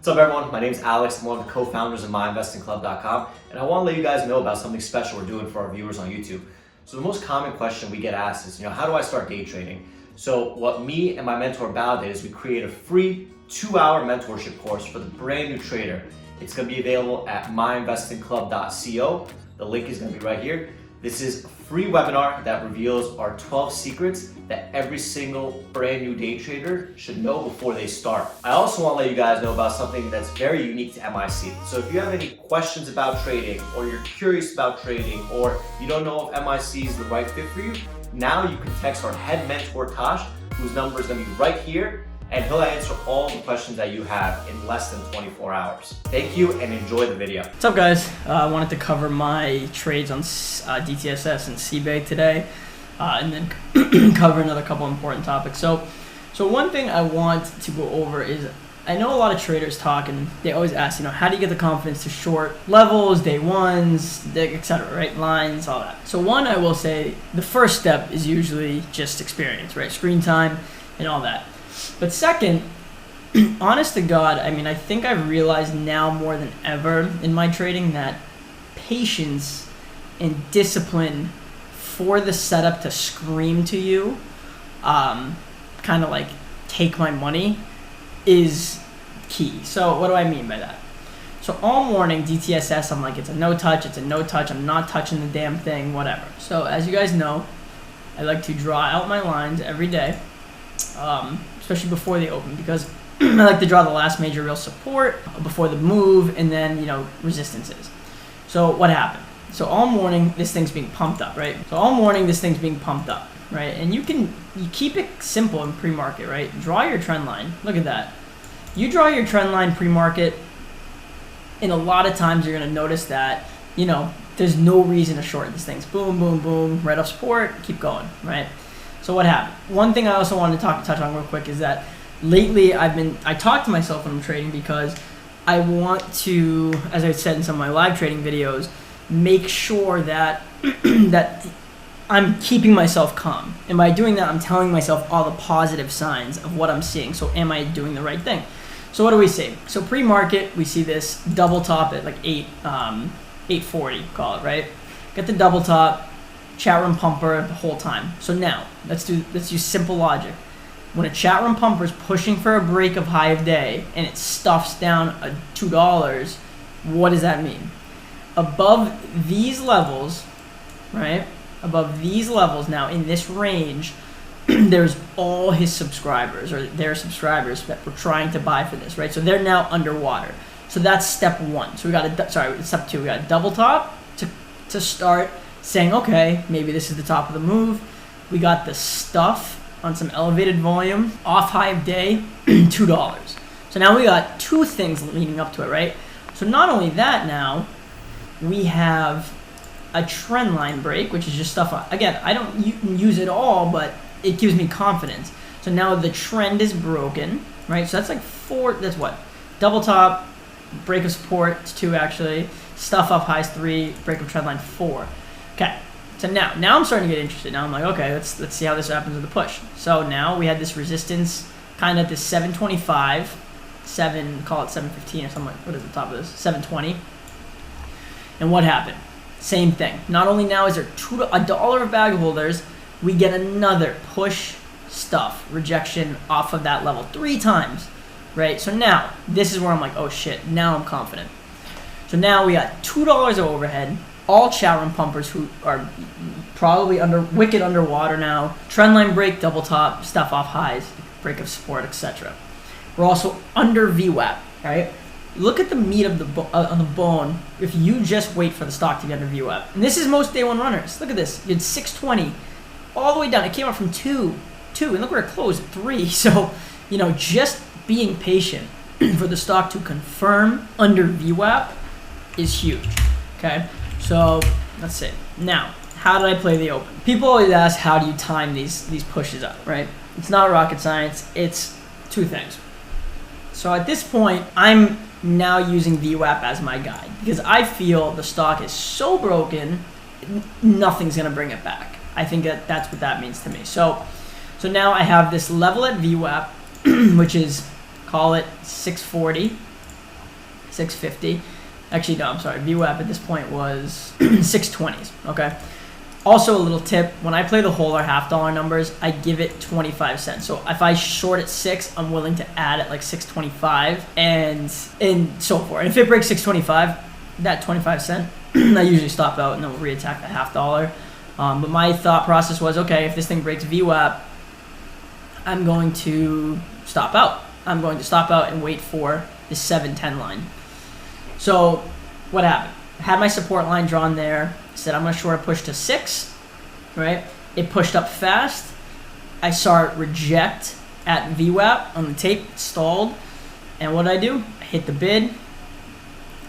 What's up everyone, my name is Alex, I'm one of the co-founders of myinvestingclub.com, and I want to let you guys know about something special we're doing for our viewers on YouTube. So the most common question we get asked is, how do I start day trading? So what me and my mentor Bao did is we create a free 2-hour mentorship course for the brand new trader. It's going to be available at myinvestingclub.co. The link is going to be right here. This is a free webinar that reveals our 12 secrets that every single brand new day trader should know before they start. I also want to let you guys know about something that's very unique to MIC. So if you have any questions about trading, or you're curious about trading, or you don't know if MIC is the right fit for you, now you can text our head mentor Tosh, whose number is going to be right here, and he'll answer all the questions that you have in less than 24 hours. Thank you and enjoy the video. What's up guys? I wanted to cover my trades on DTSS and CBay today, and then cover another couple important topics. So one thing I want to go over is, I know a lot of traders talk and they always ask, how do you get the confidence to short levels, day ones, etc., right? Lines, all that. So one, I will say the first step is usually just experience, right? Screen time and all that. But second, honest to God, I think I've realized now more than ever in my trading that patience and discipline for the setup to scream to you, kind of like take my money, is key. So what do I mean by that? So all morning DTSS, I'm like, it's a no touch, I'm not touching the damn thing, whatever. So as you guys know, I like to draw out my lines every day, especially before they open, because I like to draw the last major real support before the move, and then resistances. So what happened? So all morning this thing's being pumped up, right? And you keep it simple in pre-market, right? Draw your trend line. Look at that. You draw your trend line pre-market, and a lot of times you're gonna notice that there's no reason to short this thing. Boom, boom, boom, right off support, keep going, right? So what happened? One thing I also wanted to touch on real quick is that lately I talk to myself when I'm trading, because I want to, as I said in some of my live trading videos, make sure that that I'm keeping myself calm. And by doing that, I'm telling myself all the positive signs of what I'm seeing. So am I doing the right thing? So what do we see? So pre-market, we see this double top at like 840, call it, right? Get the double top, chat room pumper the whole time. So now let's use simple logic. When a chat room pumper is pushing for a break of high of day and it stuffs down $2, what does that mean? Above these levels, right? Above these levels now in this range, there's all his subscribers, or their subscribers that were trying to buy for this, right? So they're now underwater. So that's step one. So step two. We got a double top to start saying, okay, maybe this is the top of the move. We got the stuff on some elevated volume, off high of day, $2. So now we got two things leading up to it, right? So not only that, now we have a trend line break, which is just stuff, again, I don't use it all, but it gives me confidence. So now the trend is broken, right? So that's like that's what? Double top, break of support, it's 2 actually, stuff up highs 3, break of trend line 4. Okay, so now I'm starting to get interested. Now I'm like, okay, let's see how this happens with the push. So now we had this resistance kind of at this 725, call it 715 or something like, what is the top of this? 720. And what happened? Same thing. Not only now is there $1 of bag holders, we get another push stuff rejection off of that level 3 times, right? So now this is where I'm like, oh shit, now I'm confident. So now we got $2 of overhead, all chat room pumpers who are probably wicked underwater now, trend line break, double top, stuff off highs, break of support, etc. We're also under VWAP, right? Look at the meat of on the bone if you just wait for the stock to get under VWAP. And this is most day one runners. Look at this. You had 620 all the way down. It came up from 2, and look where it closed at 3. So, just being patient for the stock to confirm under VWAP is huge. Okay, so let's see. Now, how did I play the open? People always ask, how do you time these pushes up, right? It's not rocket science. It's 2 things. So at this point, I'm now using VWAP as my guide, because I feel the stock is so broken, nothing's gonna bring it back. I think that's what that means to me. So now I have this level at VWAP, which is, call it 640, 650. Actually, no, I'm sorry. VWAP at this point was 620s. Okay. Also, a little tip: when I play the whole or $half numbers, I give it 25 cents. So if I short at 6, I'm willing to add at like 625 and so forth. And if it breaks 625, that 25 cent, I usually stop out and then we'll reattack the $half. But my thought process was, okay, if this thing breaks VWAP, I'm going to stop out. I'm going to stop out and wait for the 710 line. So what happened? I had my support line drawn there. Said I'm going to short a push to 6, right? It pushed up fast. I saw it reject at VWAP on the tape, stalled. And what did I do? I hit the bid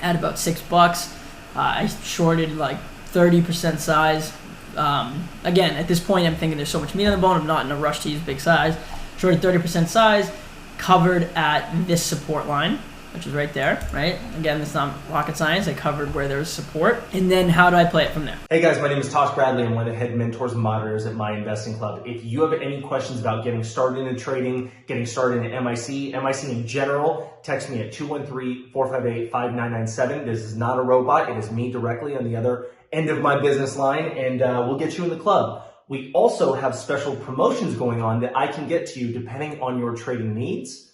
at about $6. I shorted like 30% size. Again, at this point, I'm thinking there's so much meat on the bone. I'm not in a rush to use big size. Shorted 30% size, covered at this support line, which is right there, right? Again, it's not rocket science. I covered where there's support. And then how do I play it from there? Hey guys, my name is Tosh Bradley. I'm one of the head mentors and moderators at My Investing Club. If you have any questions about getting started in trading, getting started in MIC in general, text me at 213-458-5997. This is not a robot. It is me directly on the other end of my business line, and we'll get you in the club. We also have special promotions going on that I can get to you depending on your trading needs.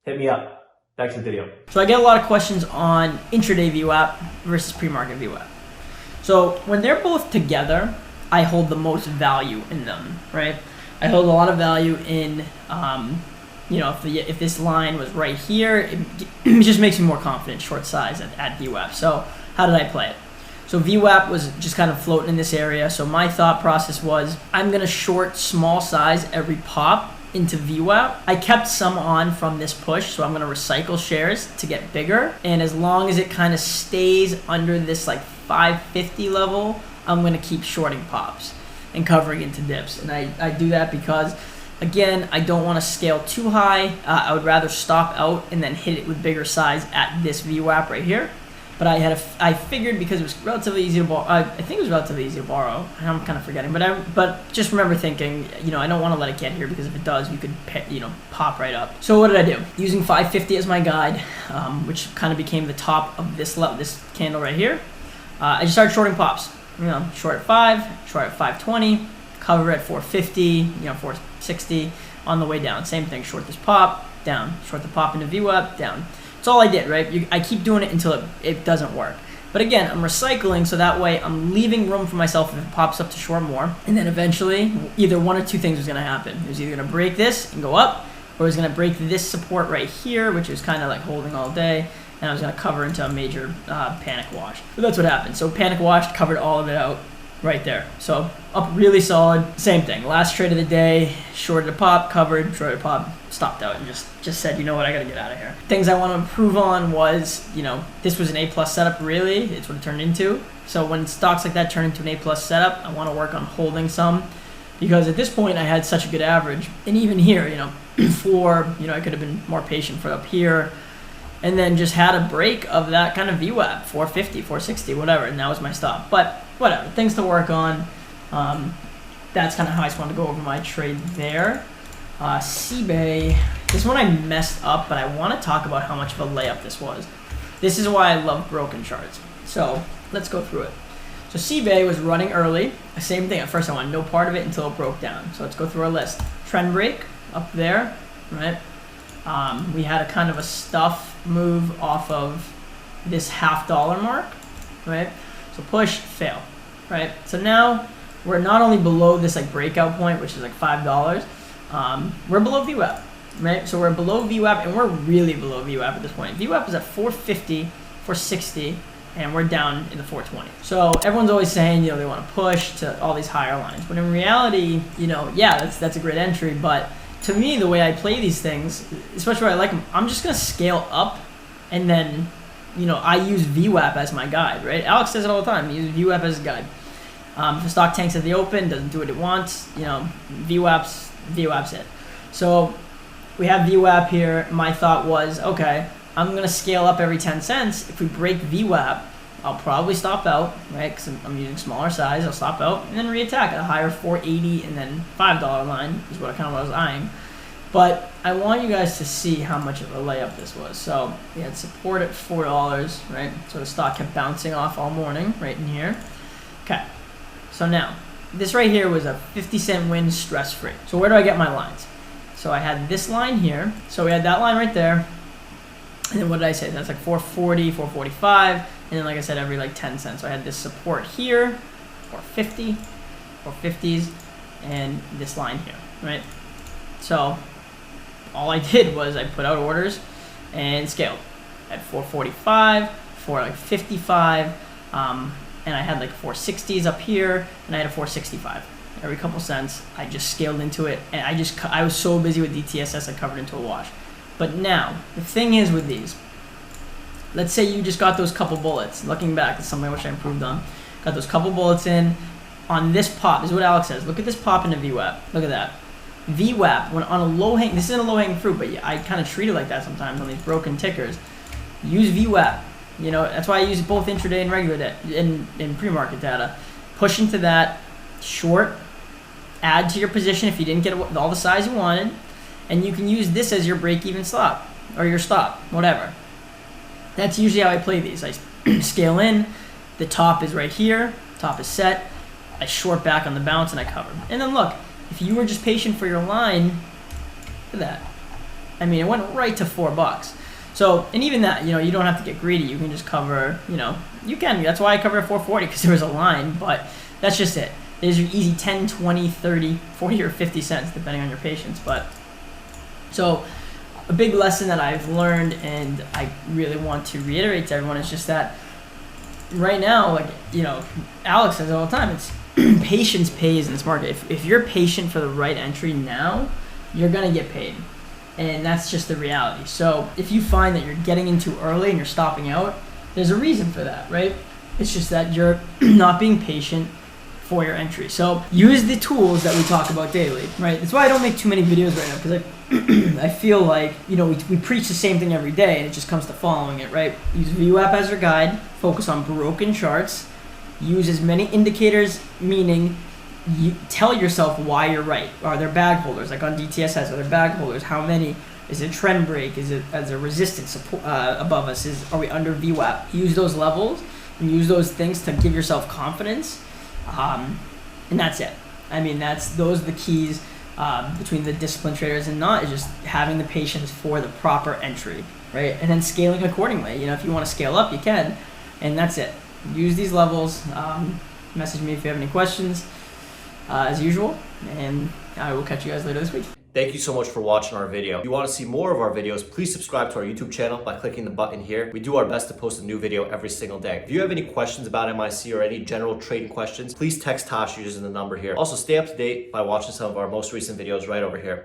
Hit me up. Back to the video. So I get a lot of questions on intraday VWAP versus pre-market VWAP. So when they're both together, I hold the most value in them, right? I hold a lot of value in, if this line was right here, it just makes me more confident short size at VWAP. So how did I play it? So VWAP was just kind of floating in this area. So my thought process was I'm going to short small size every pop into VWAP. I kept some on from this push, so I'm going to recycle shares to get bigger. And as long as it kind of stays under this like 550 level, I'm going to keep shorting pops and covering into dips. And I do that because, again, I don't want to scale too high. I would rather stop out and then hit it with bigger size at this VWAP right here. But I figured because it was relatively easy to borrow. I think it was relatively easy to borrow. I'm kind of forgetting, but just remember thinking, I don't want to let it get here because if it does, you could pop right up. So what did I do? Using 550 as my guide, which kind of became the top of this candle right here. I just started shorting pops. Short at 5, short at 520, cover at 450, 460 on the way down. Same thing. Short this pop, down. Short the pop into VWAP, down. That's all I did, right? I keep doing it until it doesn't work. But again, I'm recycling so that way I'm leaving room for myself if it pops up to short more. And then eventually, either one or two things was going to happen. It was either going to break this and go up, or it was going to break this support right here, which was kind of like holding all day, and I was going to cover into a major panic wash. But that's what happened. So panic washed, covered all of it out right there. So up really solid. Same thing. Last trade of the day, shorted a pop, covered, shorted a pop, stopped out and just said, you know what, I gotta get out of here. Things I want to improve on was, this was an A+ setup, really. It's what it turned into. So when stocks like that turn into an A+ setup, I want to work on holding some, because at this point I had such a good average. And even here, I could have been more patient for up here, and then just had a break of that kind of VWAP, 450, 460, whatever, and that was my stop. But whatever, things to work on. That's kind of how I just wanted to go over my trade there. CBay, this one I messed up, but I want to talk about how much of a layup this was. This is why I love broken charts. So let's go through it. So CBay was running early. Same thing. At first I wanted no part of it until it broke down. So let's go through our list. Trend break up there, right? We had a kind of a stuff move off of this $half mark, right? So push, fail, right? So now we're not only below this like breakout point, which is like $5, we're below VWAP, right? So we're below VWAP, and we're really below VWAP at this point. VWAP is at 450, 460, and we're down in the 420. So everyone's always saying, they want to push to all these higher lines. But in reality, yeah, that's a great entry. But to me, the way I play these things, especially where I like them, I'm just going to scale up, and then, I use VWAP as my guide, right? Alex says it all the time. He uses VWAP as a guide. If the stock tanks at the open, doesn't do what it wants, VWAP's it. So we have VWAP here. My thought was, okay, I'm going to scale up every 10 cents. If we break VWAP, I'll probably stop out, right? Because I'm using smaller size. I'll stop out and then reattack at a higher 480 and then $5 line is what I was eyeing. But I want you guys to see how much of a layup this was. So we had support at $4, right? So the stock kept bouncing off all morning right in here. Okay, so now this right here was a 50-cent win stress-free. So where do I get my lines? So I had this line here. So we had that line right there. And then what did I say? That's like 440, 445. And then like I said, every like 10 cents. So I had this support here, 450, 450s, and this line here, right? So all I did was I put out orders and scaled at 445, 455, and I had like 460s up here, and I had a 465. Every couple cents, I just scaled into it, and I was so busy with DTSS, I covered into a wash. But now, the thing is with these, let's say you just got those couple bullets. Looking back, it's something I wish I improved on. Got those couple bullets in on this pop. This is what Alex says. Look at this pop into VWAP. Look at that. VWAP, when on a low hang, this isn't a low hanging fruit, but I kind of treat it like that sometimes on these broken tickers. Use VWAP. You know, that's why I use both intraday and regular in pre-market data. Push into that short, add to your position if you didn't get all the size you wanted, and you can use this as your break-even stop or your stop, whatever. That's usually how I play these. I scale in, the top is right here, top is set, I short back on the bounce and I cover. And then look, if you were just patient for your line, look at that. I mean, it went right to $4. So, and even that, you know, you don't have to get greedy. You can just cover, you know, you can. That's why I cover at 440, because there was a line, but that's just it. There's your easy 10, 20, 30, 40, or 50 cents, depending on your patience. But, so, a big lesson that I've learned and I really want to reiterate to everyone is just that right now, like, you know, Alex says it all the time, it's patience pays in this market. If you're patient for the right entry now, you're going to get paid. And that's just the reality. So if you find that you're getting in too early and you're stopping out, there's a reason for that, right? It's just that you're not being patient for your entry. So use the tools that we talk about daily, right? That's why I don't make too many videos right now, because I feel like, you know, we preach the same thing every day and it just comes to following it, right? Use VWAP as your guide, focus on broken charts, use as many indicators, meaning you tell yourself why you're right. Are there bag holders, like on DTSS? Are there bag holders? How many? Is it trend break? Is it as a resistance support, above us? Are we under VWAP? Use those levels and use those things to give yourself confidence, and that's it. I mean, those are the keys between the disciplined traders and not, is just having the patience for the proper entry, right? And then scaling accordingly. You know, if you want to scale up, you can, and that's it. Use these levels. Message me if you have any questions. As usual, and I will catch you guys later this week. Thank you so much for watching our video. If you want to see more of our videos, please subscribe to our YouTube channel by clicking the button here. We do our best to post a new video every single day. If you have any questions about MIC or any general trading questions, please text Tosh using the number here. Also, stay up to date by watching some of our most recent videos right over here.